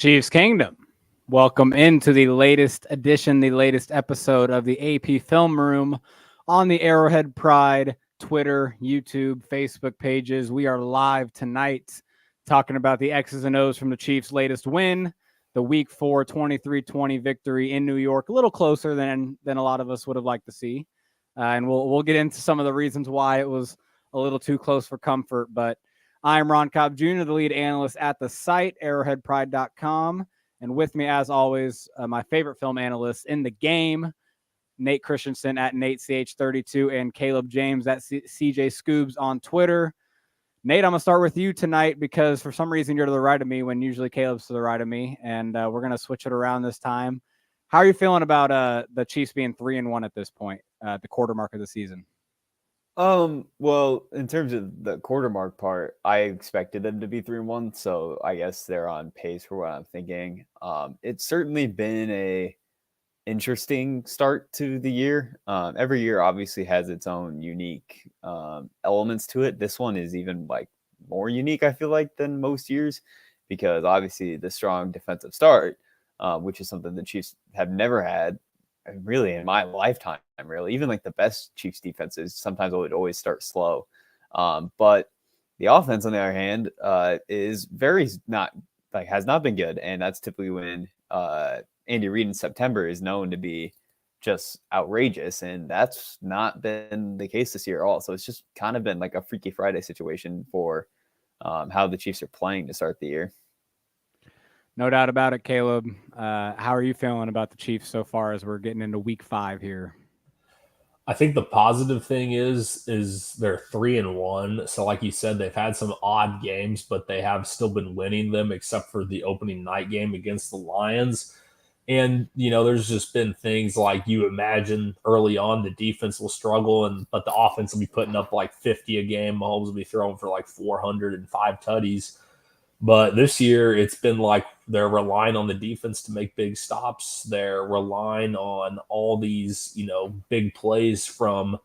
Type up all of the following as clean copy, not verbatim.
Chiefs Kingdom, welcome into the latest edition, the latest episode of the AP Film Room on the Arrowhead Pride Twitter, YouTube, Facebook pages. We are live tonight talking about the X's and O's from the Chiefs' latest win, the Week 4 23-20 victory in New York, a little closer than a lot of us would have liked to see. And we'll get into some of the reasons why it was a little too close for comfort, but I'm Ron Kopp Jr., the lead analyst at the site, arrowheadpride.com. And with me, as always, my favorite film analyst in the game, Nate Christensen at NateCH32 and Caleb James at CJ Scoobs on Twitter. Nate, I'm going to start with you tonight because for some reason you're to the right of me when usually Caleb's to the right of me, and we're going to switch it around this time. How are you feeling about the Chiefs being 3-1 at this point, the quarter mark of the season? Well, in terms of the quarter mark part, I expected them to be 3-1, so I guess they're on pace for what I'm thinking. It's certainly been a interesting start to the year. Every year obviously has its own unique elements to it. This one is even like more unique, I feel like, than most years, because obviously the strong defensive start, which is something the Chiefs have never had really in my lifetime, really. Even like the best Chiefs defenses sometimes would always start slow. But the offense, on the other hand, is very not like has not been good. And that's typically when Andy Reid in September is known to be just outrageous. And that's not been the case this year at all. So it's just kind of been like a Freaky Friday situation for how the Chiefs are playing to start the year. No doubt about it, Caleb. How are you feeling about the Chiefs so far as we're getting into week 5 here? I think the positive thing is they're 3-1. So like you said, they've had some odd games, but they have still been winning them except for the opening night game against the Lions. And, there's just been things like you imagine early on the defense will struggle, but the offense will be putting up like 50 a game. Mahomes will be throwing for like 405 tutties. But this year, it's been like they're relying on the defense to make big stops. They're relying on all these, big plays from,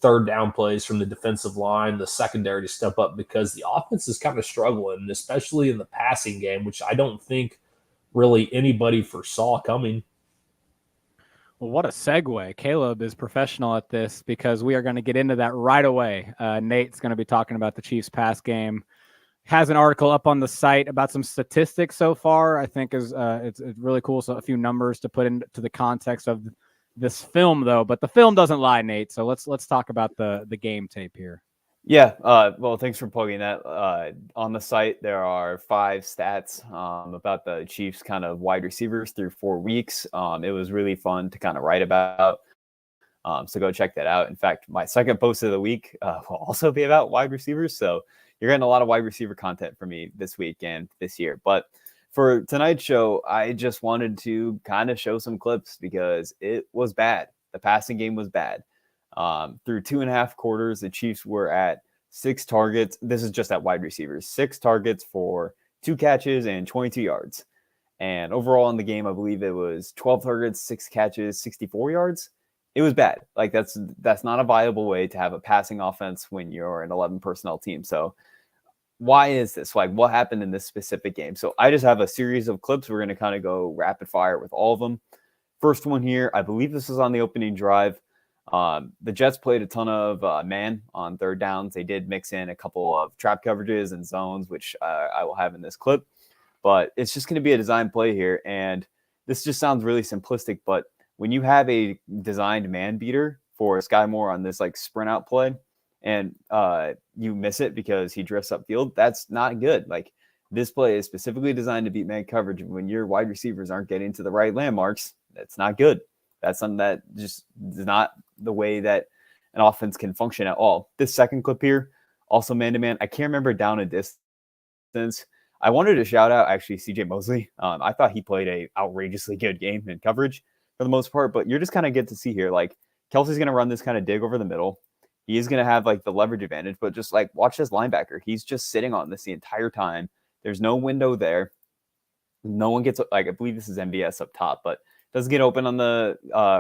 third down plays from the defensive line, the secondary to step up because the offense is kind of struggling, especially in the passing game, which I don't think really anybody foresaw coming. Well, what a segue. Caleb is professional at this because we are going to get into that right away. Nate's going to be talking about the Chiefs pass game. Has an article up on the site about some statistics so far. I think is it's really cool. So a few numbers to put into the context of this film, though. But the film doesn't lie, Nate. So let's talk about the game tape here. Yeah. Well, thanks for plugging that. On the site, there are 5 stats about the Chiefs' kind of wide receivers through 4 weeks. It was really fun to kind of write about. So go check that out. In fact, my second post of the week will also be about wide receivers. So you're getting a lot of wide receiver content from me this week and this year. But for tonight's show, I just wanted to kind of show some clips because it was bad. The passing game was bad. Through 2.5 quarters, the Chiefs were at 6 targets. This is just at wide receivers. 6 targets for 2 catches and 22 yards. And overall in the game, I believe it was 12 targets, 6 catches, 64 yards. It was bad. Like that's not a viable way to have a passing offense when you're an 11 personnel team. So why is this? Like what happened in this specific game? So I just have a series of clips. We're going to kind of go rapid fire with all of them. First one here, I believe this was on the opening drive. The Jets played a ton of man on third downs. They did mix in a couple of trap coverages and zones, which I will have in this clip. But it's just going to be a design play here. And this just sounds really simplistic, but when you have a designed man beater for Sky Moore on this like sprint out play and you miss it because he drifts upfield, that's not good. Like this play is specifically designed to beat man coverage. When your wide receivers aren't getting to the right landmarks, that's not good. That's something that just is not the way that an offense can function at all. This second clip here, also man-to-man. I can't remember down a distance. I wanted to shout out actually CJ Mosley. I thought he played a outrageously good game in coverage for the most part, but you're just kind of get to see here, like Kelsey's going to run this kind of dig over the middle. He is going to have like the leverage advantage, but just like watch this linebacker. He's just sitting on this the entire time. There's no window there. No one gets, like, I believe this is MVS up top, but doesn't get open on the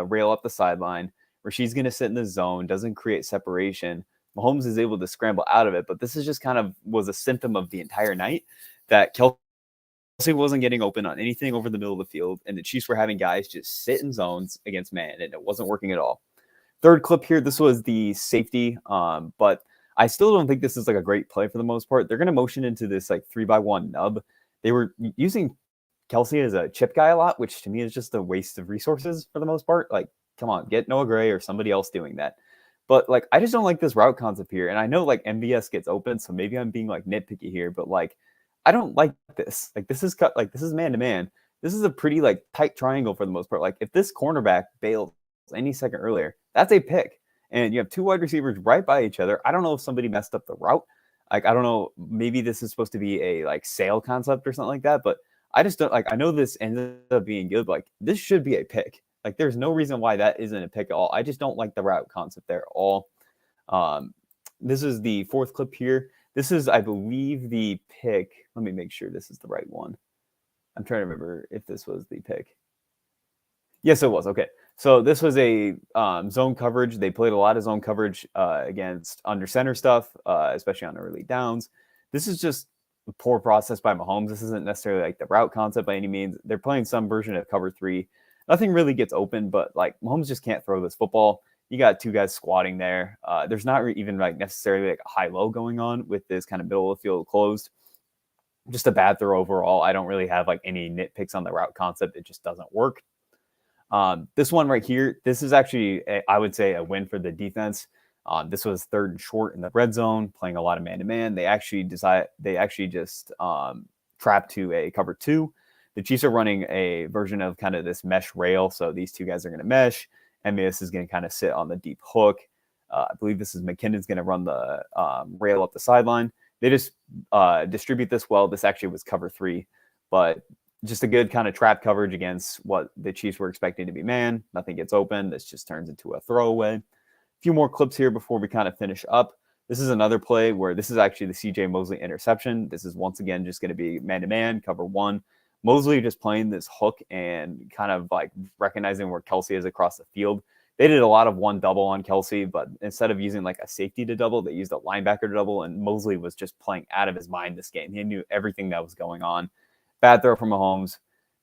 rail up the sideline where she's going to sit in the zone, doesn't create separation. Mahomes is able to scramble out of it, but this is just kind of was a symptom of the entire night that Kelsey wasn't getting open on anything over the middle of the field, and the Chiefs were having guys just sit in zones against man, and it wasn't working at all. Third clip here, this was the safety, but I still don't think this is like a great play for the most part. They're going to motion into this like 3x1 nub. They were using Kelsey as a chip guy a lot, which to me is just a waste of resources for the most part. Like, come on, get Noah Gray or somebody else doing that. But like, I just don't like this route concept here. And I know like MVS gets open, so maybe I'm being like nitpicky here, but like, I don't like this. Like, this is this is man to man. This is a pretty like tight triangle for the most part. Like, if this cornerback bailed any second earlier, that's a pick. And you have two wide receivers right by each other. I don't know if somebody messed up the route. Like, I don't know. Maybe this is supposed to be a like sail concept or something like that. But I just don't like. I know this ended up being good. But like, this should be a pick. Like, there's no reason why that isn't a pick at all. I just don't like the route concept there at all. This is the fourth clip here. This is, I believe, the pick. Let me make sure this is the right one. I'm trying to remember if this was the pick. Yes, it was. Okay. So this was a zone coverage. They played a lot of zone coverage against under center stuff, especially on early downs. This is just a poor process by Mahomes. This isn't necessarily like the route concept by any means. They're playing some version of cover three. Nothing really gets open, but like Mahomes just can't throw this football. You got two guys squatting there. There's not even like necessarily like a high-low going on with this kind of middle of the field closed. Just a bad throw overall. I don't really have like any nitpicks on the route concept. It just doesn't work. This one right here, this is actually, I would say, a win for the defense. This was third and short in the red zone, playing a lot of man-to-man. They actually just trapped to a cover two. The Chiefs are running a version of kind of this mesh rail. So these two guys are going to mesh. MVS is going to kind of sit on the deep hook. I believe this is McKinnon's going to run the rail up the sideline. They just distribute this well. This actually was cover three, but just a good kind of trap coverage against what the Chiefs were expecting to be man. Nothing gets open. This just turns into a throwaway. A few more clips here before we kind of finish up. This is another play where this is actually the CJ Mosley interception. This is once again just going to be man-to-man, cover one. Mosley just playing this hook and kind of like recognizing where Kelsey is across the field. They did a lot of one double on Kelsey, but instead of using like a safety to double, they used a linebacker to double, and Mosley was just playing out of his mind this game. He knew everything that was going on. Bad throw from Mahomes.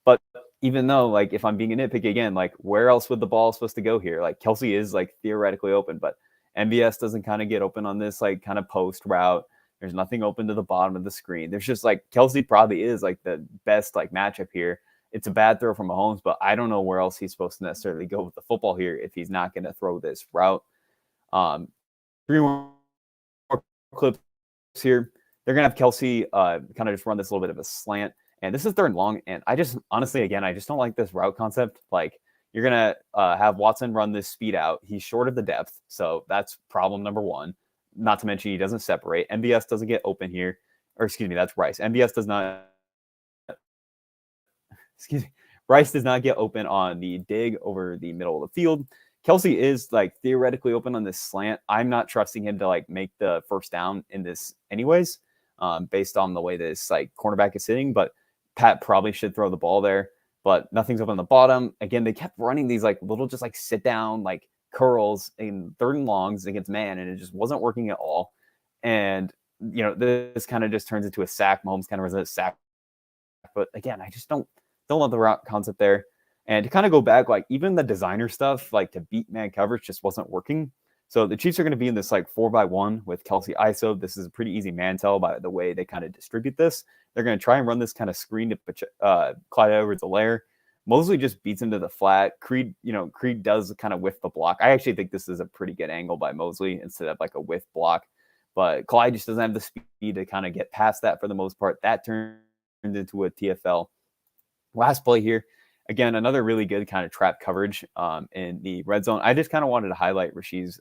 But even though, like, if I'm being a nitpick again, like, where else would the ball supposed to go here? Like, Kelsey is like theoretically open, but MVS doesn't kind of get open on this like kind of post route. There's nothing open to the bottom of the screen. There's just like Kelsey probably is like the best like matchup here. It's a bad throw from Mahomes, but I don't know where else he's supposed to necessarily go with the football here if he's not going to throw this route. Three more clips here. They're going to have Kelsey kind of just run this little bit of a slant. And this is third and long. And I just, honestly, again, I just don't like this route concept. Like, you're going to have Watson run this speed out. He's short of the depth. So that's problem number one. Not to mention he doesn't separate. MVS doesn't get open here. Or excuse me, that's Rice. MVS does not, Rice does not get open on the dig over the middle of the field. Kelsey is like theoretically open on this slant. I'm not trusting him to like make the first down in this anyways, based on the way this like cornerback is sitting. But Pat probably should throw the ball there, but nothing's open on the bottom. Again, they kept running these like little just like sit down like curls in third and longs against man, and it just wasn't working at all. And you know, this kind of just turns into a sack. Mahomes kind of runs a sack, but again, I just don't love the route concept there. And to kind of go back, like even the designer stuff, like to beat man coverage just wasn't working. So the Chiefs are going to be in this like 4x1 with Kelsey ISO. This is a pretty easy man tell by the way they kind of distribute this. They're going to try and run this kind of screen to Clyde Edwards-Helaire. Mosley just beats him to the flat. Creed does kind of whiff the block. I actually think this is a pretty good angle by Mosley instead of like a whiff block. But Clyde just doesn't have the speed to kind of get past that for the most part. That turned into a TFL. Last play here. Again, another really good kind of trap coverage in the red zone. I just kind of wanted to highlight Rashee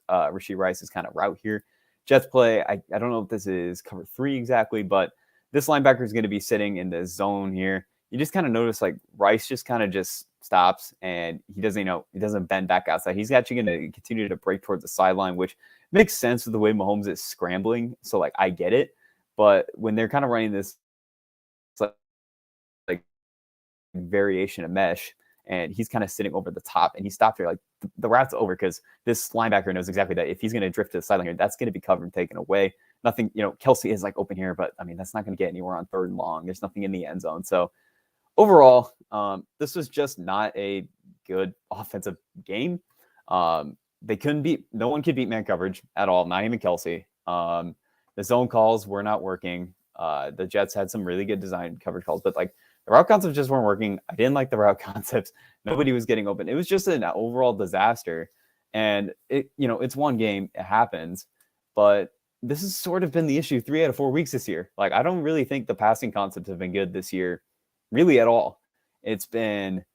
Rice's kind of route here. Jets play, I don't know if this is cover 3 exactly, but this linebacker is going to be sitting in the zone here. You just kind of notice like Rice just kind of just stops and he doesn't bend back outside. He's actually going to continue to break towards the sideline, which makes sense with the way Mahomes is scrambling. So like I get it, but when they're kind of running this like variation of mesh and he's kind of sitting over the top and he stopped here, like the route's over because this linebacker knows exactly that if he's going to drift to the sideline here, that's going to be covered and taken away. Nothing, Kelsey is like open here, but I mean, that's not going to get anywhere on third and long. There's nothing in the end zone. So overall, this was just not a good offensive game. They couldn't beat, no one could beat man coverage at all, not even Kelsey. The zone calls were not working. The Jets had some really good design coverage calls, but like the route concepts just weren't working. I didn't like the route concepts. Nobody was getting open. It was just an overall disaster. And it's one game, it happens, but this has sort of been the issue 3 out of 4 weeks this year. Like, I don't really think the passing concepts have been good this year, really at all. It's been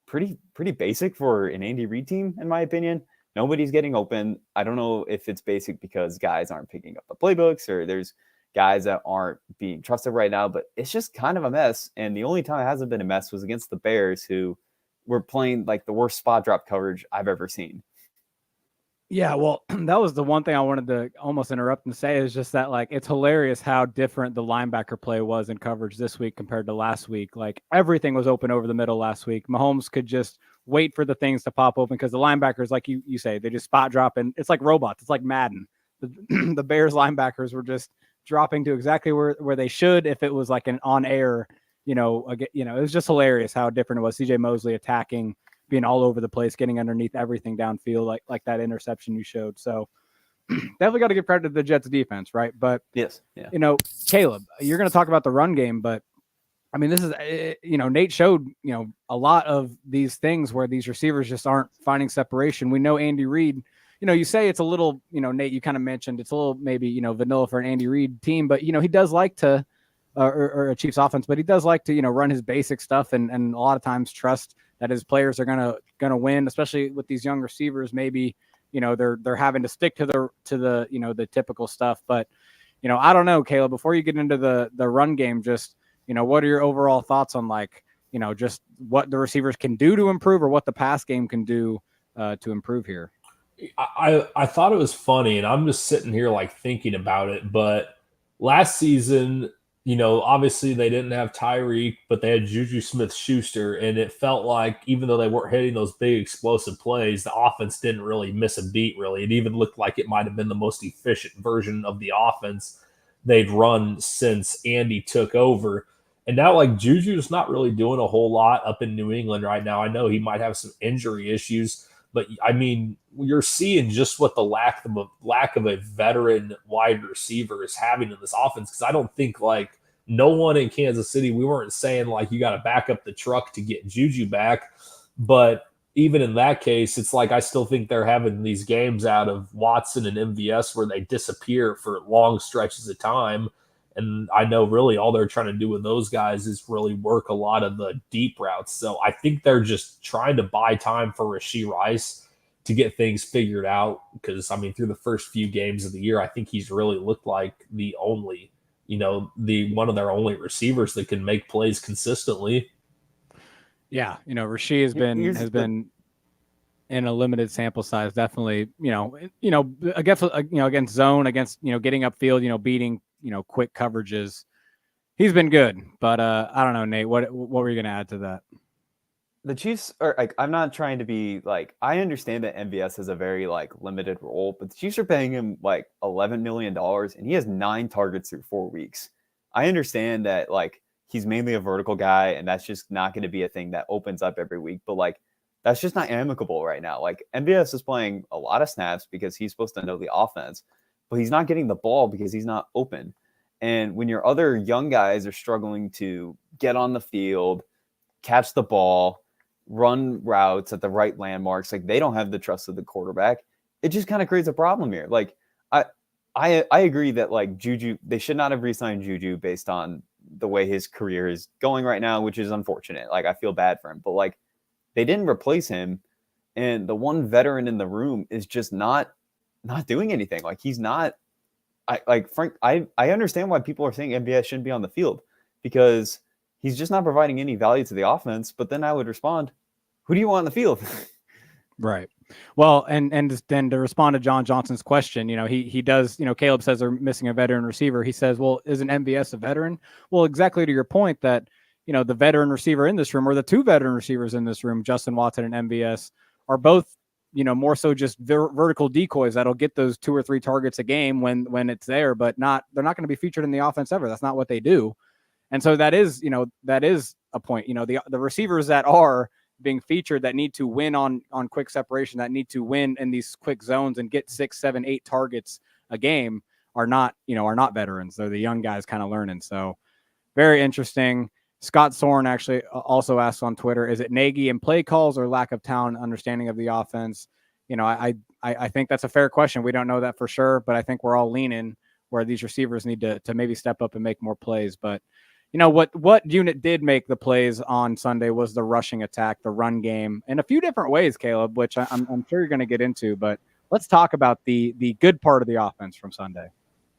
pretty basic for an Andy Reid team, in my opinion. Nobody's getting open. I don't know if it's basic because guys aren't picking up the playbooks or there's guys that aren't being trusted right now, but it's just kind of a mess. And the only time it hasn't been a mess was against the Bears, who were playing like the worst spot drop coverage I've ever seen. Yeah, well, that was the one thing I wanted to almost interrupt and say is just that, like, it's hilarious how different the linebacker play was in coverage this week compared to last week. Like, everything was open over the middle last week. Mahomes could just wait for the things to pop open because the linebackers, like you say, they just spot drop, and it's like robots. It's like Madden. The Bears linebackers were just dropping to exactly where they should if it was like an on-air, it was just hilarious how different it was. CJ Mosley attacking, being all over the place, getting underneath everything downfield, like that interception you showed. So definitely got to give credit to the Jets defense, right? But yes, yeah. Caleb, you're going to talk about the run game, but I mean, this is, Nate showed, a lot of these things where these receivers just aren't finding separation. We know Andy Reid, you say it's a little, Nate, you kind of mentioned it's a little maybe, vanilla for an Andy Reid team, but, he does like to, or a Chiefs offense, but he does like to, run his basic stuff and a lot of times trust that his players are gonna win, especially with these young receivers. Maybe they're having to stick to the the typical stuff. But I don't know, Caleb. Before you get into the run game, just what are your overall thoughts on just what the receivers can do to improve, or what the pass game can do to improve here? I thought it was funny, and I'm just sitting here like thinking about it. But last season, obviously they didn't have Tyreek, but they had Juju Smith-Schuster, and it felt like even though they weren't hitting those big explosive plays, the offense didn't really miss a beat, really. It even looked like it might have been the most efficient version of the offense they'd run since Andy took over. And now, like, Juju's not really doing a whole lot up in New England right now. I know he might have some injury issues, but, I mean, you're seeing just what the lack of a veteran wide receiver is having in this offense. Because I don't think, like, no one in Kansas City, we weren't saying, like, you got to back up the truck to get Juju back. But even in that case, it's like I still think they're having these games out of Watson and MVS where they disappear for long stretches of time. And I know really all they're trying to do with those guys is really work a lot of the deep routes. So I think they're just trying to buy time for Rashee Rice to get things figured out. Because, I mean, through the first few games of the year, I think he's really looked like the only, one of their only receivers that can make plays consistently. Yeah, Rashee has been in a limited sample size, definitely, against zone, against, getting upfield, beating, quick coverages. He's been good, but I don't know, Nate, what were you going to add to that? The Chiefs are like, I'm not trying to be like, I understand that MVS has a very like limited role, but the Chiefs are paying him like $11 million and he has 9 targets through 4 weeks. I understand that like he's mainly a vertical guy and that's just not going to be a thing that opens up every week, but like that's just not amicable right now. Like MVS is playing a lot of snaps because he's supposed to know the offense, but he's not getting the ball because he's not open. And when your other young guys are struggling to get on the field, catch the ball, run routes at the right landmarks, like they don't have the trust of the quarterback, it just kind of creates a problem here. Like I agree that like Juju, they should not have re-signed Juju based on the way his career is going right now, which is unfortunate. Like I feel bad for him, but like they didn't replace him, and the one veteran in the room is just not doing anything. Like he's not. I understand why people are saying MVS shouldn't be on the field because he's just not providing any value to the offense. But then I would respond, who do you want on the field? Right. Well, and then to respond to John Johnson's question, he does, Caleb says they're missing a veteran receiver. He says, well, isn't MVS a veteran? Well, exactly to your point that, the veteran receiver in this room, or the 2 veteran receivers in this room, Justin Watson and MVS, are both, more so just vertical decoys that'll get those 2 or 3 targets a game when it's there, but they're not going to be featured in the offense ever. That's not what they do. And so that is a point. The receivers that are being featured that need to win on quick separation, that need to win in these quick zones and get 6, 7, 8 targets a game are not veterans. They're the young guys kind of learning. So very interesting. Scott Soren actually also asked on Twitter, is it Nagy and play calls or lack of talent understanding of the offense? I think that's a fair question. We don't know that for sure, but I think we're all leaning where these receivers need to maybe step up and make more plays. But what unit did make the plays on Sunday was the rushing attack, the run game, in a few different ways, Caleb, which I'm sure you're going to get into. But let's talk about the good part of the offense from Sunday.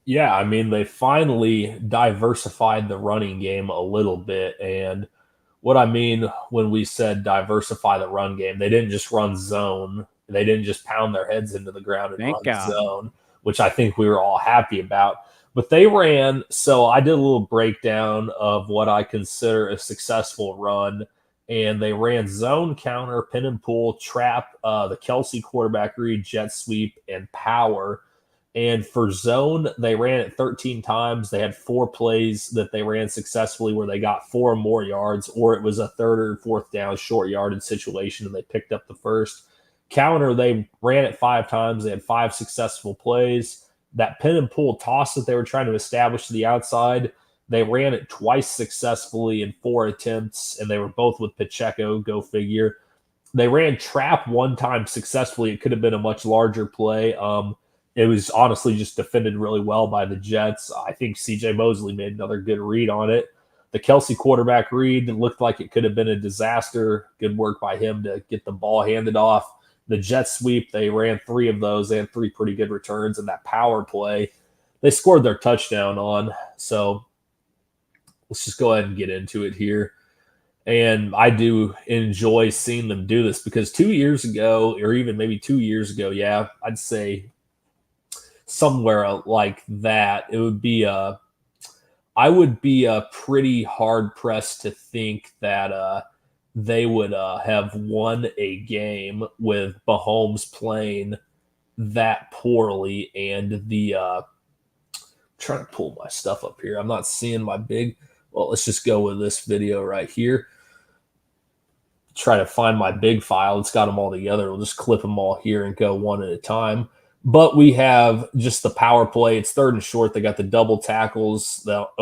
Yeah, I mean, they finally diversified the running game a little bit. And what I mean when we said diversify the run game, they didn't just run zone. They didn't just pound their heads into the ground and Thank run God. zone, which I think we were all happy about. But they ran, so I did a little breakdown of what I consider a successful run. And they ran zone, counter, pin and pull, trap, the Kelsey quarterback read, jet sweep, and power. And for zone, they ran it 13 times. They had 4 plays that they ran successfully where they got 4 or more yards, or it was a 3rd or 4th down short yardage situation and they picked up the first. Counter, they ran it 5 times. They had 5 successful plays. That pin and pull toss that they were trying to establish to the outside, they ran it twice successfully in 4 attempts, and they were both with Pacheco, go figure. They ran trap 1 time successfully. It could have been a much larger play. It was honestly just defended really well by the Jets. I think C.J. Mosley made another good read on it. The Kelsey quarterback read looked like it could have been a disaster. Good work by him to get the ball handed off. The jet sweep, they ran 3 of those. They had 3 pretty good returns. And that power play, they scored their touchdown on. So let's just go ahead and get into it here. And I do enjoy seeing them do this because 2 years ago, or even maybe 2 years ago, yeah, I'd say somewhere like that, it would be I would be pretty hard pressed to think that they would have won a game with Mahomes playing that poorly. And the trying to pull my stuff up here. I'm not seeing my big. Well, let's just go with this video right here. Try to find my big file. It's got them all together. We'll just clip them all here and go one at a time. But we have just the power play. It's 3rd and short. They got the double tackles. They got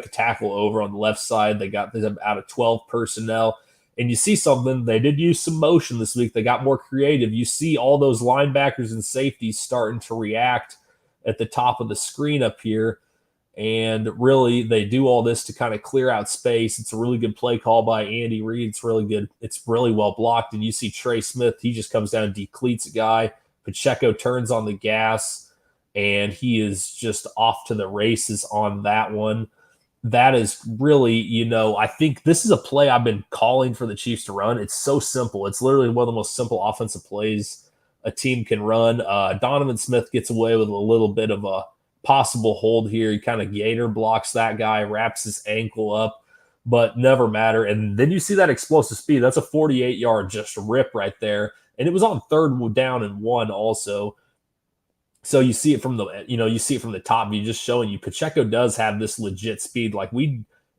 the tackle over on the left side. They got them out of 12 personnel. And you see something. They did use some motion this week. They got more creative. You see all those linebackers and safeties starting to react at the top of the screen up here. And really, they do all this to kind of clear out space. It's a really good play call by Andy Reid. It's really good. It's really well blocked. And you see Trey Smith. He just comes down and decleats a guy. Pacheco turns on the gas, and he is just off to the races on that one. That is really, I think this is a play I've been calling for the Chiefs to run. It's so simple. It's literally one of the most simple offensive plays a team can run. Donovan Smith gets away with a little bit of a possible hold here. He kind of gator blocks that guy, wraps his ankle up, but never matter. And then you see that explosive speed. That's a 48-yard just rip right there. And it was on 3rd down and 1 also. So you see it from the top view, just showing you Pacheco does have this legit speed. Like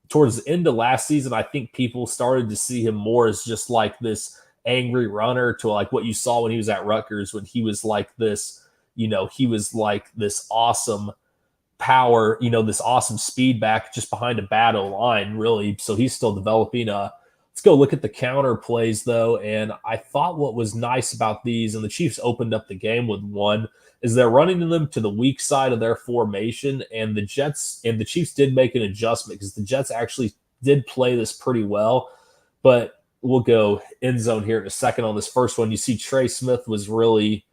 towards the end of last season, I think people started to see him more as just like this angry runner to like what you saw when he was at Rutgers, when he was like this, he was like this awesome power, this awesome speed back just behind a bad O-line, really. So he's still developing. Let's go look at the counter plays, though. And I thought what was nice about these, and the Chiefs opened up the game with one, is they're running them to the weak side of their formation. And the Chiefs did make an adjustment because the Jets actually did play this pretty well. But we'll go end zone here in a second on this first one. You see Trey Smith was really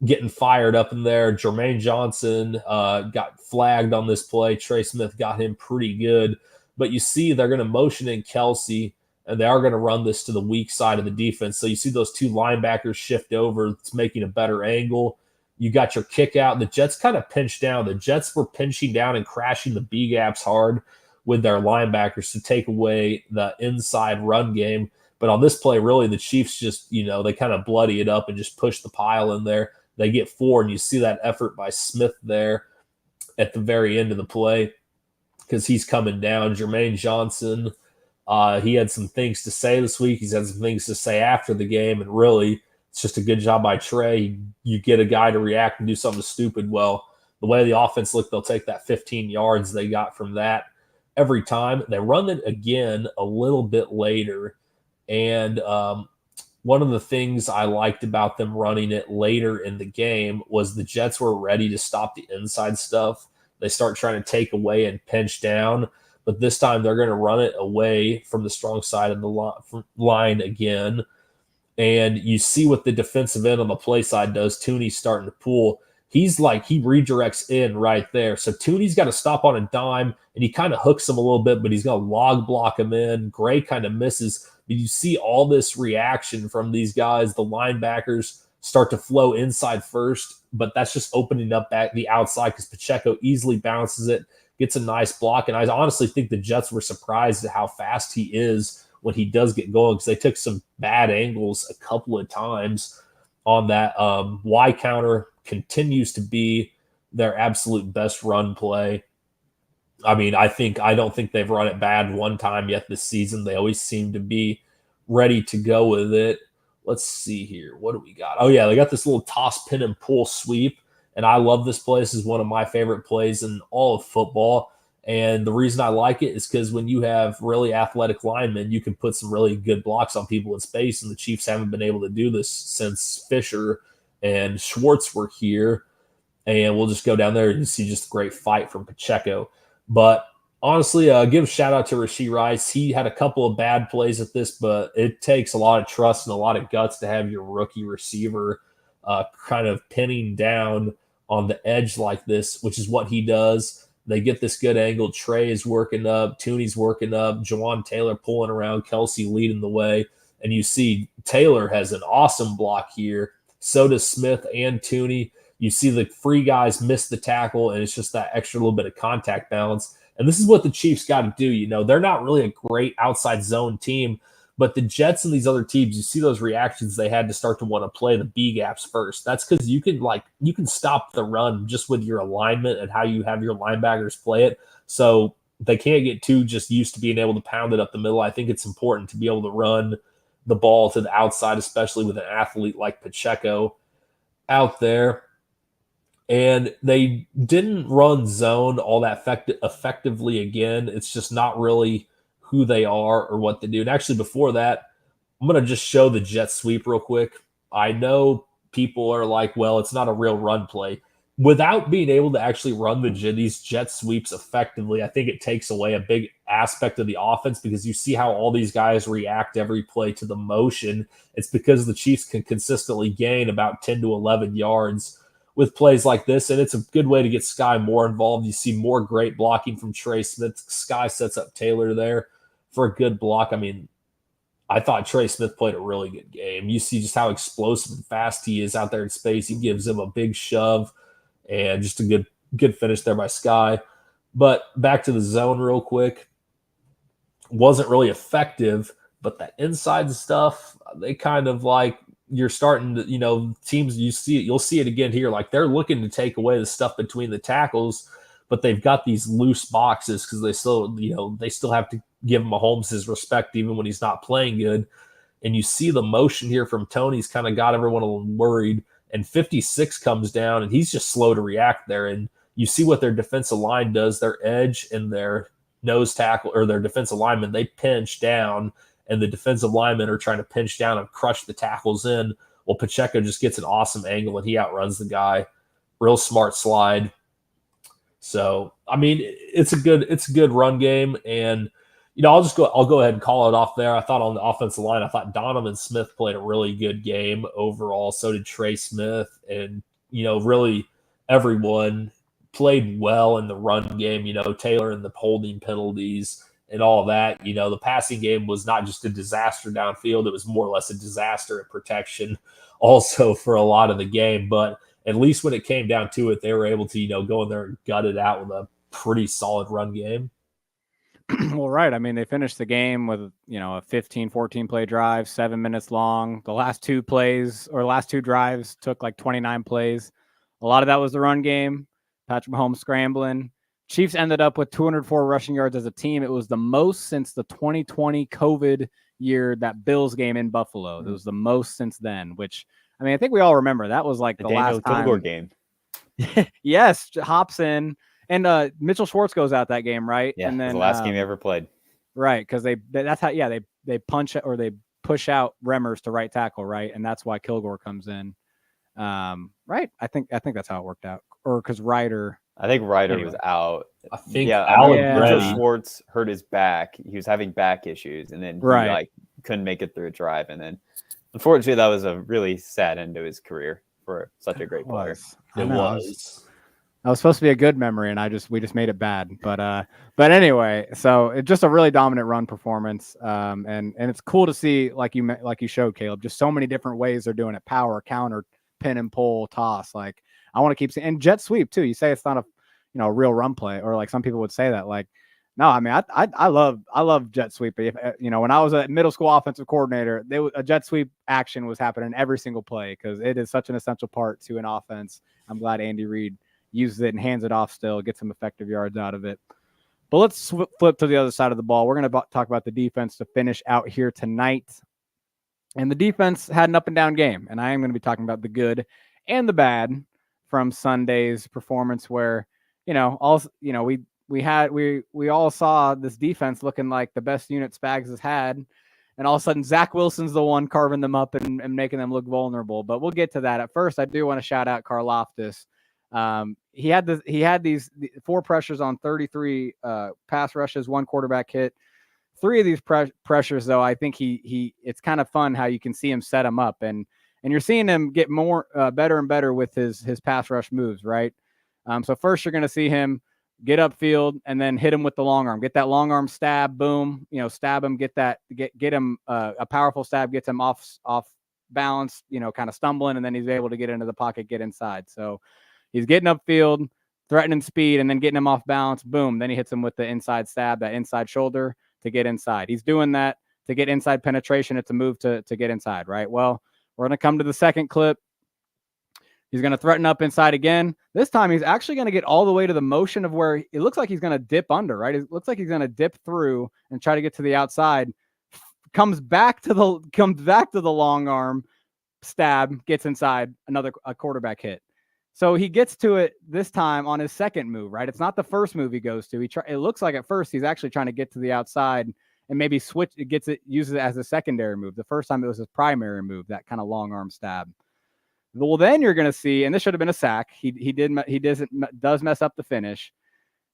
getting fired up in there. Jermaine Johnson got flagged on this play. Trey Smith got him pretty good. But you see they're going to motion in Kelsey, and they are going to run this to the weak side of the defense. So you see those 2 linebackers shift over. It's making a better angle. You got your kick out. The Jets kind of pinched down. The Jets were pinching down and crashing the B gaps hard with their linebackers to take away the inside run game. But on this play, really, the Chiefs just, they kind of bloody it up and just push the pile in there. They get 4, and you see that effort by Smith there at the very end of the play. because he's coming down. Jermaine Johnson, he had some things to say this week. He's had some things to say after the game, and really, it's just a good job by Trey. You get a guy to react and do something stupid. Well, the way the offense looked, they'll take that 15 yards they got from that every time. They run it again a little bit later, and one of the things I liked about them running it later in the game was the Jets were ready to stop the inside stuff. They start trying to take away and pinch down, but this time they're going to run it away from the strong side of the line again. And you see what the defensive end on the play side does. Tooney's starting to pull. He redirects in right there. So Tooney's got to stop on a dime, and he kind of hooks him a little bit, but he's going to log block him in. Gray kind of misses. But you see all this reaction from these guys. The linebackers start to flow inside first, but that's just opening up back the outside because Pacheco easily bounces it, gets a nice block. And I honestly think the Jets were surprised at how fast he is when he does get going, because they took some bad angles a couple of times on that. Y counter continues to be their absolute best run play. I mean, I don't think they've run it bad one time yet this season. They always seem to be ready to go with it. Let's see here. What do we got? Oh, yeah, they got this little toss, pin, and pull sweep, and I love this play. This is one of my favorite plays in all of football, and the reason I like it is because when you have really athletic linemen, you can put some really good blocks on people in space, and the Chiefs haven't been able to do this since Fisher and Schwartz were here. And we'll just go down there and see just a great fight from Pacheco. But honestly, give a shout out to Rashee Rice. He had a couple of bad plays at this, but it takes a lot of trust and a lot of guts to have your rookie receiver kind of pinning down on the edge like this, which is what he does. They get this good angle. Trey is working up. Tooney's working up. Jawan Taylor pulling around. Kelsey leading the way. And you see Taylor has an awesome block here. So does Smith and Tooney. You see the free guys miss the tackle, and it's just that extra little bit of contact balance. And this is what the Chiefs got to do. You know, they're not really a great outside zone team, but the Jets and these other teams, you see those reactions they had to start to want to play the B gaps first. That's because you can stop the run just with your alignment and how you have your linebackers play it. So they can't get too just used to being able to pound it up the middle. I think it's important to be able to run the ball to the outside, especially with an athlete like Pacheco out there. And they didn't run zone all that effectively again. It's just not really who they are or what they do. And actually, before that, I'm going to just show the jet sweep real quick. I know people are like, well, it's not a real run play. Without being able to actually run these jet sweeps effectively, I think it takes away a big aspect of the offense, because you see how all these guys react every play to the motion. It's because the Chiefs can consistently gain about 10 to 11 yards with plays like this, and it's a good way to get Sky more involved. You see more great blocking from Trey Smith. Sky sets up Taylor there for a good block. I mean, I thought Trey Smith played a really good game. You see just how explosive and fast he is out there in space. He gives him a big shove, and just a good finish there by Sky. But back to the zone real quick. Wasn't really effective, but that inside stuff, they kind of like, you're starting to, teams, you'll see it again here. Like, they're looking to take away the stuff between the tackles, but they've got these loose boxes because they still have to give Mahomes his respect even when he's not playing good. And you see the motion here from Tony's kind of got everyone a little worried. And 56 comes down, and he's just slow to react there. And you see what their defensive line does. Their edge and their nose tackle, or their defensive linemen, they pinch down, and the defensive linemen are trying to pinch down and crush the tackles in. Well, Pacheco just gets an awesome angle, and he outruns the guy. Real smart slide. So, I mean, it's a good run game, and I'll go ahead and call it off there. I thought on the offensive line, I thought Donovan Smith played a really good game overall. So did Trey Smith, and really everyone played well in the run game. Taylor and the holding penalties and all that. The passing game was not just a disaster downfield; it was more or less a disaster at protection, also for a lot of the game. But at least when it came down to it, they were able to go in there and gut it out with a pretty solid run game. Well, right. I mean, they finished the game with, a 15, 14 play drive, 7 minutes long. The last two drives took like 29 plays. A lot of that was the run game. Patrick Mahomes scrambling, Chiefs ended up with 204 rushing yards as a team. It was the most since the 2020 COVID year, that Bills game in Buffalo. It was the most since then, which, I mean, I think we all remember. That was like the Daniel last time. Kilgore game. Yes, hops in. And Mitchell Schwartz goes out that game, right? Yeah, and then the last game he ever played. Right, because that's how they punch or they push out Remmers to right tackle, right? And that's why Kilgore comes in. Right? I think that's how it worked out. Or because Ryder. I think Ryder was out. I think Mitchell Schwartz hurt his back. He was having back issues, and then he couldn't make it through a drive. And then, unfortunately, that was a really sad end to his career for such a great player. It was. That was supposed to be a good memory, and we just made it bad. But anyway, so it's just a really dominant run performance, and it's cool to see, like you showed, Caleb, just so many different ways they're doing it: power, counter, pin and pull, toss. Like, I want to keep seeing, and jet sweep too. You say it's not a real run play, or like some people would say that. Like, no, I mean, I love jet sweep. If, when I was a middle school offensive coordinator, a jet sweep action was happening every single play because it is such an essential part to an offense. I'm glad Andy Reid uses it and hands it off still, gets some effective yards out of it. But let's flip to the other side of the ball. We're going to talk about the defense to finish out here tonight. And the defense had an up and down game, and I am going to be talking about the good and the bad from Sunday's performance, where we all saw this defense looking like the best unit Spags has had, and all of a sudden Zach Wilson's the one carving them up and making them look vulnerable. But we'll get to that. At first, I do want to shout out Karlaftis. He had these 4 pressures on 33 pass rushes, 1 quarterback hit. 3 of these pressures, though, I think it's kind of fun how you can see him set them up, and you're seeing him get more better and better with his pass rush moves, right? So first you're going to see him get upfield and then hit him with the long arm, get that long arm stab, boom, stab him, get him a powerful stab, gets him off balance, kind of stumbling, and then he's able to get into the pocket, get inside. So he's getting upfield, threatening speed, and then getting him off balance, boom. Then he hits him with the inside stab, that inside shoulder to get inside. He's doing that to get inside penetration. It's a move to get inside, right? Well, we're going to come to the second clip. He's going to threaten up inside again. This time he's actually going to get all the way to the motion of where it looks like he's going to dip under, right? It looks like he's going to dip through and try to get to the outside. Comes back to the long arm stab, gets inside, a quarterback hit. So he gets to it this time on his second move, right? It's not the first move he goes to. It looks like at first he's actually trying to get to the outside and maybe uses it as a secondary move. The first time it was his primary move, that kind of long arm stab. Well, then you're going to see, and this should have been a sack. He does mess up the finish.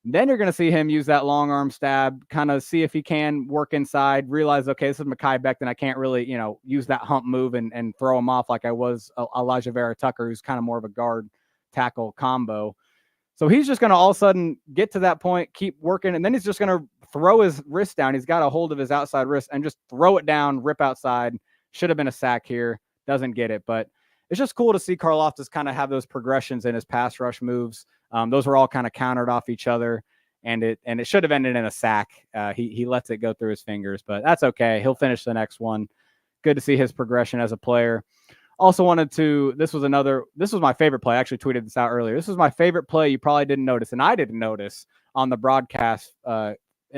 Then you're going to see him use that long arm stab, kind of see if he can work inside, realize, okay, this is Mekhi Becton. I can't really, use that hump move and throw him off like I was Elijah Vera Tucker, who's kind of more of a guard tackle combo. So he's just going to all of a sudden get to that point, keep working, and then he's just going to throw his wrist down. He's got a hold of his outside wrist and just throw it down, rip outside. Should have been a sack here. Doesn't get it, but it's just cool to see Karlaftis kind of have those progressions in his pass rush moves. Those were all kind of countered off each other, and it should have ended in a sack. He lets it go through his fingers, but that's okay. He'll finish the next one. Good to see his progression as a player. Also this was my favorite play. I actually tweeted this out earlier. This was my favorite play you probably didn't notice, and I didn't notice on the broadcast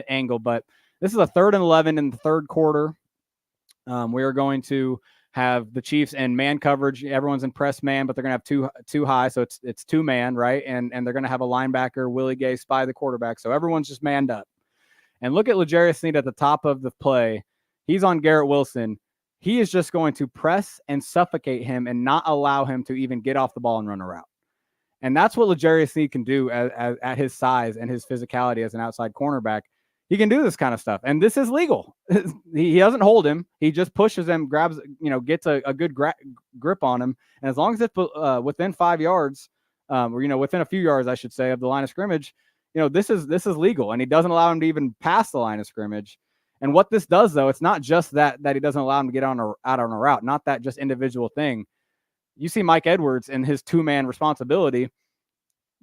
angle, but this is a 3rd and 11 in the third quarter. We are going to have the Chiefs in man coverage. Everyone's in press man, but they're going to have two high, so it's 2-man, right? And they're going to have a linebacker, Willie Gay, spy the quarterback, so everyone's just manned up. And look at L'Jarius Sneed at the top of the play. He's on Garrett Wilson. He is just going to press and suffocate him and not allow him to even get off the ball and run a route. And that's what L'Jarius Sneed can do at his size and his physicality as an outside cornerback. He can do this kind of stuff, and this is legal. He doesn't hold him. He just pushes him, grabs, gets a good grip on him. And as long as it's within 5 yards, or, within a few yards, I should say, of the line of scrimmage, this is legal, and he doesn't allow him to even pass the line of scrimmage. And what this does, though, it's not just that he doesn't allow him to get out on a route, not that just individual thing. You see Mike Edwards and his 2-man responsibility.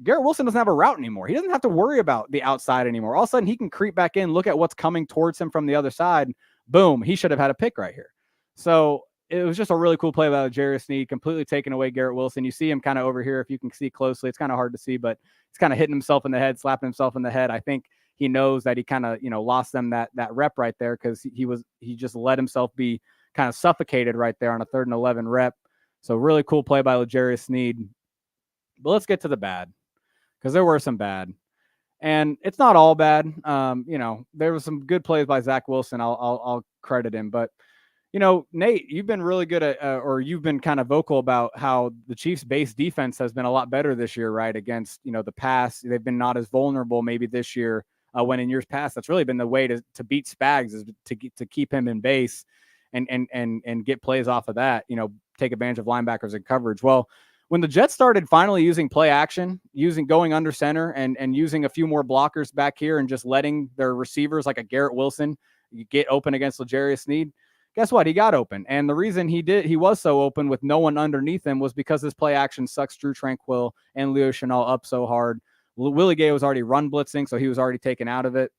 Garrett Wilson doesn't have a route anymore. He doesn't have to worry about the outside anymore. All of a sudden, he can creep back in, look at what's coming towards him from the other side. Boom, he should have had a pick right here. So it was just a really cool play by L'Jarius Sneed, completely taking away Garrett Wilson. You see him kind of over here, if you can see closely. It's kind of hard to see, but he's kind of hitting himself in the head, slapping himself in the head. I think he knows that he kind of, lost them that rep right there, because he just let himself be kind of suffocated right there on a 3rd and 11 rep. So really cool play by L'Jarius Sneed. But let's get to the bad, because there were some bad. And it's not all bad. There was some good plays by Zach Wilson. I'll credit him. But, Nate, you've been really good at, or you've been kind of vocal about how the Chiefs' base defense has been a lot better this year, right? Against, the pass. They've been not as vulnerable maybe this year when in years past. That's really been the way to beat Spags, is to keep him in base and get plays off of that, take advantage of linebackers and coverage. Well, when the Jets started finally using play action, going under center and using a few more blockers back here and just letting their receivers like a Garrett Wilson get open against L'Jarius Sneed, guess what? He got open. And the reason he was so open with no one underneath him was because his play action sucks Drew Tranquill and Leo Chenal up so hard. Willie Gay was already run blitzing, so he was already taken out of it.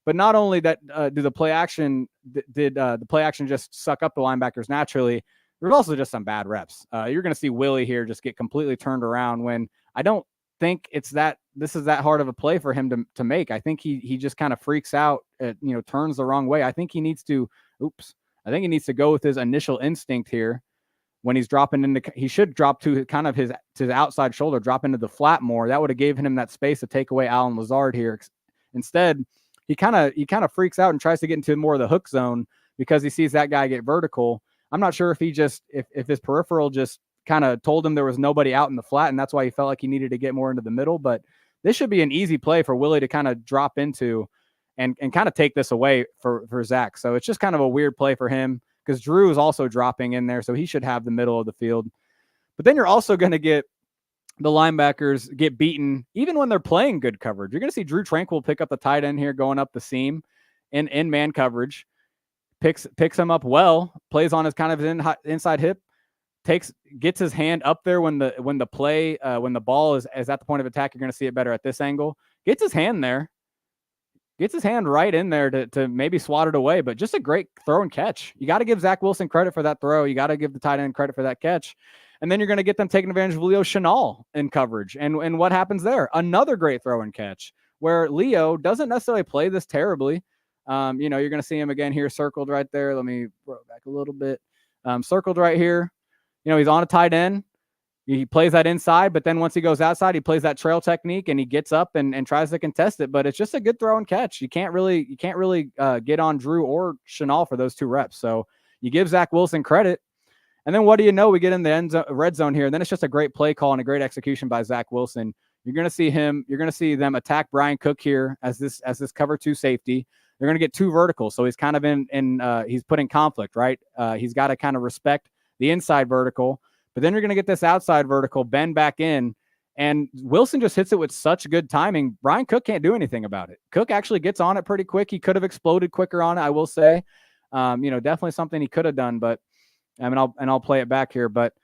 But not only that, did the play action just suck up the linebackers naturally, there's also just some bad reps. You're going to see Willie here just get completely turned around when I don't think this is that hard of a play for him to make. I think he just kind of freaks out, turns the wrong way. I think he needs to go with his initial instinct here when he's dropping into. He should drop to kind of to the outside shoulder, drop into the flat more. That would have given him that space to take away Allen Lazard here. Instead, he kind of freaks out and tries to get into more of the hook zone because he sees that guy get vertical. I'm not sure if his peripheral just kind of told him there was nobody out in the flat, and that's why he felt like he needed to get more into the middle. But this should be an easy play for Willie to kind of drop into and kind of take this away for Zach. So it's just kind of a weird play for him because Drew is also dropping in there, so he should have the middle of the field. But then you're also going to get the linebackers get beaten even when they're playing good coverage. You're going to see Drew Tranquill pick up the tight end here going up the seam in man coverage. Picks him up well, plays on his kind of inside hip, gets his hand up there when the ball is at the point of attack. You're going to see it better at this angle. Gets his hand there, gets his hand right in there to maybe swat it away. But just a great throw and catch. You got to give Zach Wilson credit for that throw. You got to give the tight end credit for that catch. And then you're going to get them taking advantage of Leo Chenal in coverage. And what happens there? Another great throw and catch where Leo doesn't necessarily play this terribly. You're going to see him again here circled right there. Let me throw it back a little bit. Circled right here. He's on a tight end. He plays that inside, but then once he goes outside, he plays that trail technique and he gets up and tries to contest it. But it's just a good throw and catch. You can't really get on Drew or Chenal for those 2 reps. So you give Zach Wilson credit. And then what do you know? We get in the red zone here. And then it's just a great play call and a great execution by Zach Wilson. You're going to see them attack Brian Cook here as this cover 2 safety. They're going to get 2 verticals. So he's kind of he's put in conflict, right? He's got to kind of respect the inside vertical, but then you're going to get this outside vertical bend back in, and Wilson just hits it with such good timing. Brian Cook can't do anything about it. Cook actually gets on it pretty quick. He could have exploded quicker on it, I will say. Definitely something he could have done, but I'll play it back here, but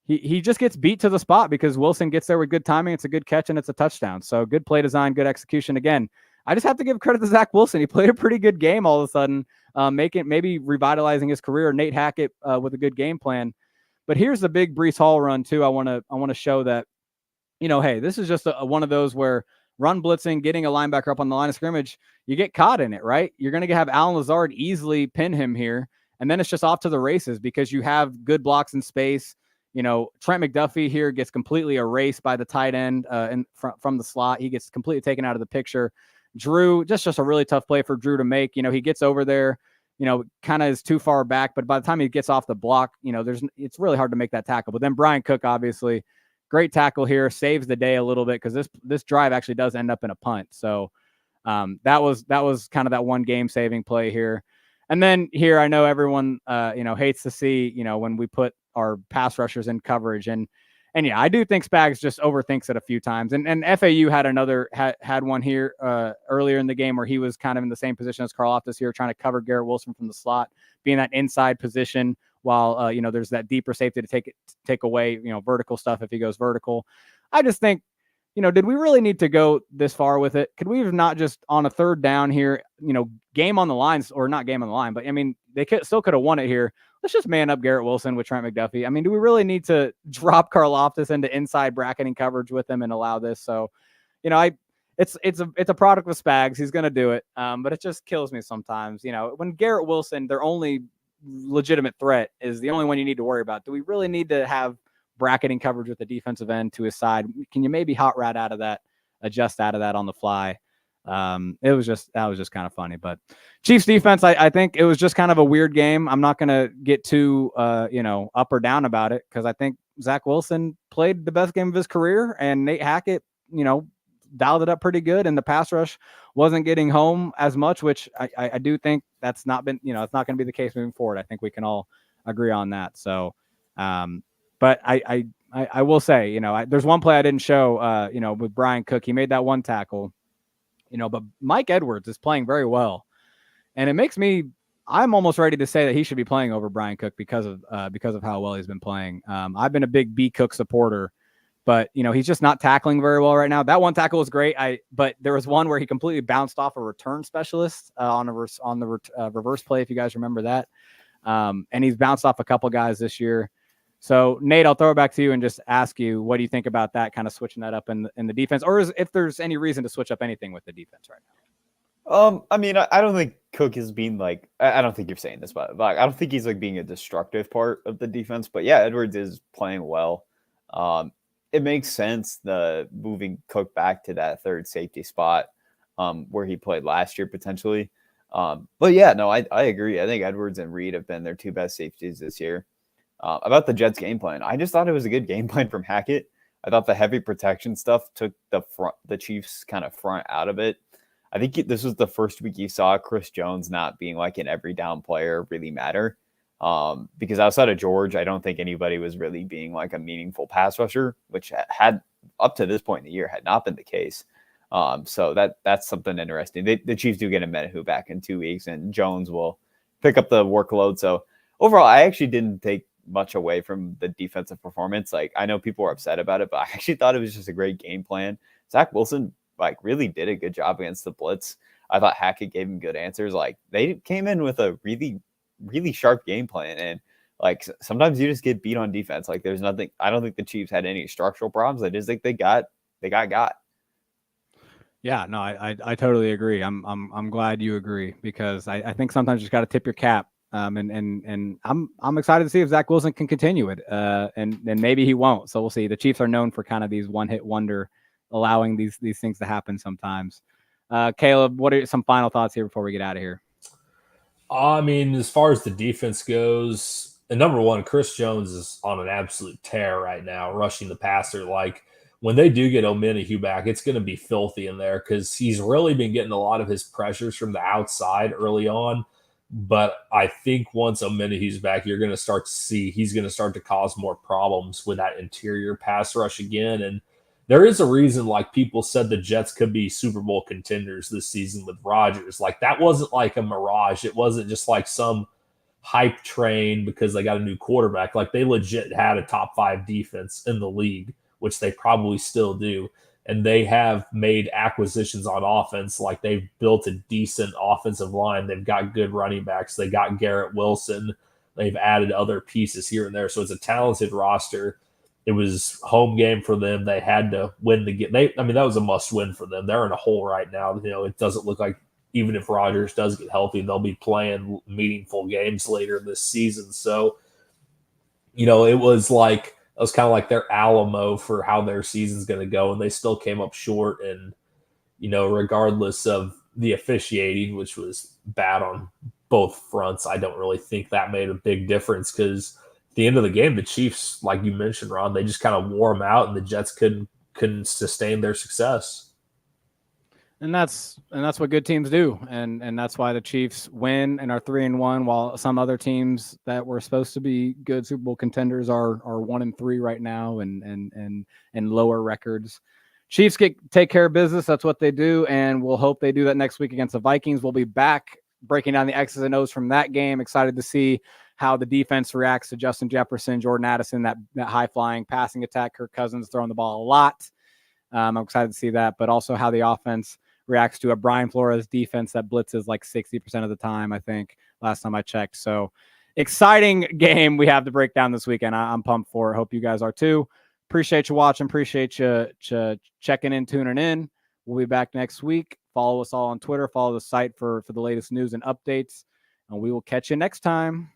he just gets beat to the spot because Wilson gets there with good timing. It's a good catch and it's a touchdown. So good play design, good execution. Again, I just have to give credit to Zach Wilson. He played a pretty good game all of a sudden, maybe revitalizing his career. Nate Hackett with a good game plan. But here's the big Breece Hall run too. I want to show that, hey, this is just one of those where run blitzing, getting a linebacker up on the line of scrimmage, you get caught in it, right? You're going to have Allen Lazard easily pin him here, and then it's just off to the races because you have good blocks in space. Trent McDuffie here gets completely erased by the tight end from the slot. He gets completely taken out of the picture. Drew, just a really tough play for Drew to make. He gets over there, kind of is too far back, but by the time he gets off the block, it's really hard to make that tackle. But then Brian Cook, obviously, great tackle here, saves the day a little bit because this drive actually does end up in a punt. So that was kind of that one game saving play here. And then here, I know everyone, hates to see, when we put our pass rushers in coverage. And yeah, I do think Spags just overthinks it a few times. And FAU had one here earlier in the game where he was kind of in the same position as Karlaftis here, trying to cover Garrett Wilson from the slot, being that inside position while, there's that deeper safety to take away, vertical stuff if he goes vertical. I just think, did we really need to go this far with it? Could we have not just on a 3rd down here, game on the lines, or not game on the line, but they still could have won it here. let's just man up Garrett Wilson with Trent McDuffie. I mean, do we really need to drop Karlaftis into inside bracketing coverage with him and allow this? So, it's a product of Spags. He's going to do it. But it just kills me sometimes. When Garrett Wilson, their only legitimate threat, is the only one you need to worry about. Do we really need to have bracketing coverage with the defensive end to his side? Can you maybe hot rat out of that, adjust out of that on the fly? That was just kind of funny. But Chiefs defense, I think it was just kind of a weird game. I'm not going to get too up or down about it, because I think Zach Wilson played the best game of his career, and Nate Hackett, dialed it up pretty good, and the pass rush wasn't getting home as much, which I do think that's not been, it's not going to be the case moving forward. I think we can all agree on that. So, but I will say, there's one play I didn't show, with Brian Cook. He made that one tackle, but Mike Edwards is playing very well, and it makes I'm almost ready to say that he should be playing over Brian Cook because of how well he's been playing. I've been a big B Cook supporter, but he's just not tackling very well right now. That one tackle was great. But there was one where he completely bounced off a return specialist on the reverse play, if you guys remember that. And he's bounced off a couple guys this year. So Nate, I'll throw it back to you and just ask you, what do you think about that, kind of switching that up in the defense, or if there's any reason to switch up anything with the defense right now? I mean, I don't think Cook is being like, I don't think you're saying this, but I don't think he's like being a destructive part of the defense. But yeah, Edwards is playing well. It makes sense, the moving Cook back to that third safety spot, where he played last year potentially. But yeah, no, I agree. I think Edwards and Reed have been their two best safeties this year. About the Jets game plan, I just thought it was a good game plan from Hackett. I thought the heavy protection stuff took the Chiefs kind of front out of it. I think this was the first week you saw Chris Jones not being like an every down player really matter. Because outside of George, I don't think anybody was really being like a meaningful pass rusher, which had up to this point in the year had not been the case. So that's something interesting. The Chiefs do get a Menahu back in 2 weeks, and Jones will pick up the workload. So overall, I actually didn't take much away from the defensive performance. Like, I know people were upset about it, but I actually thought it was just a great game plan. Zach Wilson really did a good job against the blitz. I thought Hackett gave him good answers. Like, they came in with a really, really sharp game plan, and like sometimes you just get beat on defense. Like, there's nothing. I don't think the Chiefs had any structural problems. I just think they got. Yeah, no, I totally agree. I'm glad you agree, because I think sometimes you just got to tip your cap. And I'm excited to see if Zach Wilson can continue it. And maybe he won't. So we'll see. The Chiefs are known for kind of these one-hit wonder, allowing these things to happen sometimes. Caleb, what are some final thoughts here before we get out of here? I mean, as far as the defense goes, and number one, Chris Jones is on an absolute tear right now, rushing the passer. Like, when they do get Omenihu back, it's going to be filthy in there, because he's really been getting a lot of his pressures from the outside early on. But I think once Omenihu's back, you're going to start to see he's going to start to cause more problems with that interior pass rush again. And there is a reason, like, people said the Jets could be Super Bowl contenders this season with Rodgers. Like, that wasn't like a mirage. It wasn't just like some hype train because they got a new quarterback. Like, they legit had a top 5 defense in the league, which they probably still do. And they have made acquisitions on offense. Like, they've built a decent offensive line. They've got good running backs. They got Garrett Wilson. They've added other pieces here and there. So it's a talented roster. It was home game for them. They had to win the game. That was a must win for them. They're in a hole right now. It doesn't look like, even if Rodgers does get healthy, they'll be playing meaningful games later this season. So, it was kind of like their Alamo for how their season's going to go, and they still came up short. And, regardless of the officiating, which was bad on both fronts, I don't really think that made a big difference, because at the end of the game, the Chiefs, like you mentioned, Ron, they just kind of wore them out, and the Jets couldn't sustain their success. And that's what good teams do, and that's why the Chiefs win and are 3-1, while some other teams that were supposed to be good Super Bowl contenders are 1-3 right now, and lower records. Chiefs take care of business. That's what they do, and we'll hope they do that next week against the Vikings. We'll be back breaking down the X's and O's from that game. Excited to see how the defense reacts to Justin Jefferson, Jordan Addison, that high flying passing attack. Kirk Cousins throwing the ball a lot. I'm excited to see that, but also how the offense reacts to a Brian Flores defense that blitzes like 60% of the time, I think, last time I checked. So exciting game we have to break down this weekend. I'm pumped for it. Hope you guys are too. Appreciate you watching. Appreciate you checking in, tuning in. We'll be back next week. Follow us all on Twitter. Follow the site for the latest news and updates. And we will catch you next time.